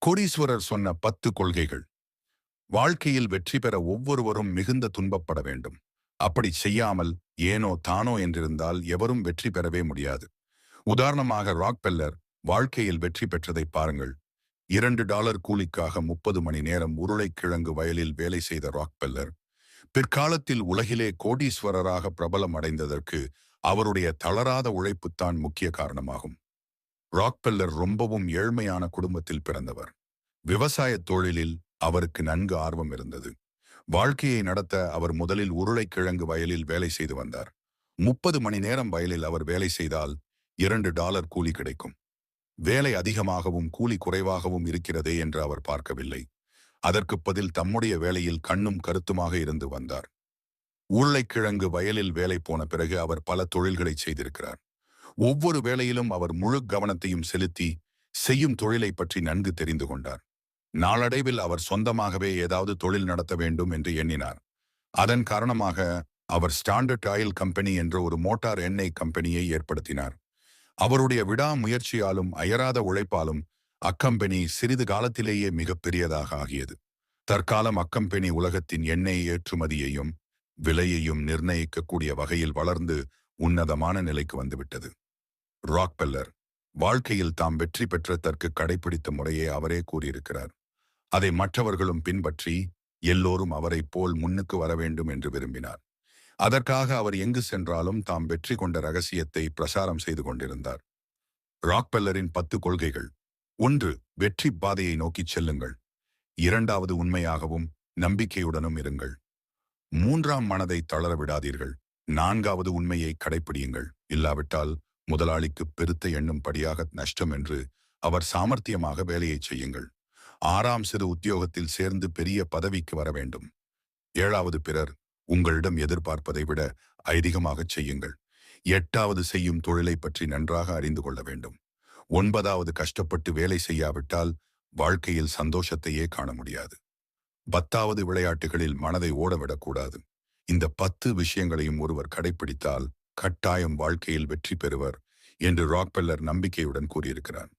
கோடீஸ்வரர் சொன்ன 10 கொள்கைகள். வாழ்க்கையில் வெற்றி பெற ஒவ்வொருவரும் மிகுந்த துன்பப்பட வேண்டும். அப்படி செய்யாமல் ஏனோ தானோ என்றிருந்தால் எவரும் வெற்றி பெறவே முடியாது. உதாரணமாக ராக்பெல்லர் வாழ்க்கையில் வெற்றி பெற்றதை பாருங்கள். $2 கூலிக்காக 30 மணி நேரம் உருளைக்கிழங்கு வயலில் வேலை செய்த ராக்பெல்லர் பிற்காலத்தில் உலகிலே கோடீஸ்வரராக பிரபலம் அடைந்ததற்கு அவருடைய தளராத உழைப்புத்தான் முக்கிய காரணமாகும். ராக்பெல்லர் ரொம்பவும் ஏழ்மையான குடும்பத்தில் பிறந்தவர். விவசாய தொழிலில் அவருக்கு நன்கு ஆர்வம் இருந்தது. வாழ்க்கையை நடத்த அவர் முதலில் உருளைக்கிழங்கு வயலில் வேலை செய்து வந்தார். 30 மணி நேரம் வயலில் அவர் வேலை செய்தால் $2 கூலி கிடைக்கும். வேலை அதிகமாகவும் கூலி குறைவாகவும் இருக்கிறதே என்று அவர் பார்க்கவில்லை. அதற்கு பதில் தம்முடைய வேலையில் கண்ணும் கருத்துமாக இருந்து வந்தார். உருளைக்கிழங்கு வயலில் வேலை போன பிறகு அவர் பல தொழில்களை செய்திருக்கிறார். ஒவ்வொரு வேளையிலும் அவர் முழு கவனத்தையும் செலுத்தி செய்யும் தொழிலை பற்றி நன்கு தெரிந்து கொண்டார். நாளடைவில் அவர் சொந்தமாகவே ஏதாவது தொழில் நடத்த வேண்டும் என்று எண்ணினார். அதன் காரணமாக அவர் ஸ்டாண்டர்ட் ஆயில் கம்பெனி என்ற ஒரு மோட்டார் எண்ணெய் கம்பெனியை ஏற்படுத்தினார். அவருடைய விடாமுயற்சியாலும் அயராத உழைப்பாலும் அக்கம்பெனி சிறிது காலத்திலேயே மிகப்பெரியதாக ஆகியது. தற்காலம் அக்கம்பெனி உலகத்தின் எண்ணெய் ஏற்றுமதியையும் விலையையும் நிர்ணயிக்கக்கூடிய வகையில் வளர்ந்து உன்னதமான நிலைக்கு வந்துவிட்டது. ராக்பெல்லர் வாழ்க்கையில் தாம் வெற்றி பெற்றதற்கு கடைபிடித்த முறையை அவரே கூறியிருக்கிறார். அதை மற்றவர்களும் பின்பற்றி எல்லோரும் அவரைப் போல் முன்னுக்கு வர வேண்டும் என்று விரும்பினார். அதற்காக அவர் எங்கு சென்றாலும் தாம் வெற்றி கொண்ட ரகசியத்தை பிரசாரம் செய்து கொண்டிருந்தார். ராக்பெல்லரின் 10 கொள்கைகள். 1. வெற்றி பாதையை நோக்கிச் செல்லுங்கள். 2. உண்மையாகவும் நம்பிக்கையுடனும் இருங்கள். 3. மனதை தளர விடாதீர்கள். 4. உண்மையை கடைப்பிடியுங்கள். இல்லாவிட்டால் முதலாளிக்கு பெருத்த எண்ணும்படியாக நஷ்டம் என்று அவர் சாமர்த்தியமாக வேலையை செய்யுங்கள். 6. சிறு உத்தியோகத்தில் சேர்ந்து பெரிய பதவிக்கு வர வேண்டும். 7. பிறர் உங்களிடம் எதிர்பார்ப்பதை விட அதிகமாகச் செய்யுங்கள். 8. செய்யும் தொழிலை பற்றி நன்றாக அறிந்து கொள்ள வேண்டும். 9. கஷ்டப்பட்டு வேலை செய்யாவிட்டால் வாழ்க்கையில் சந்தோஷத்தையே காண முடியாது. 10. விளையாட்டுகளில் மனதை ஓடவிடக்கூடாது. இந்த 10 விஷயங்களையும் ஒருவர் கடைப்பிடித்தால் கட்டாயம் வாழ்க்கையில் வெற்றி பெறுவர் என்று ராக்பெல்லர் நம்பிக்கையுடன் கூறியிருக்கிறார்.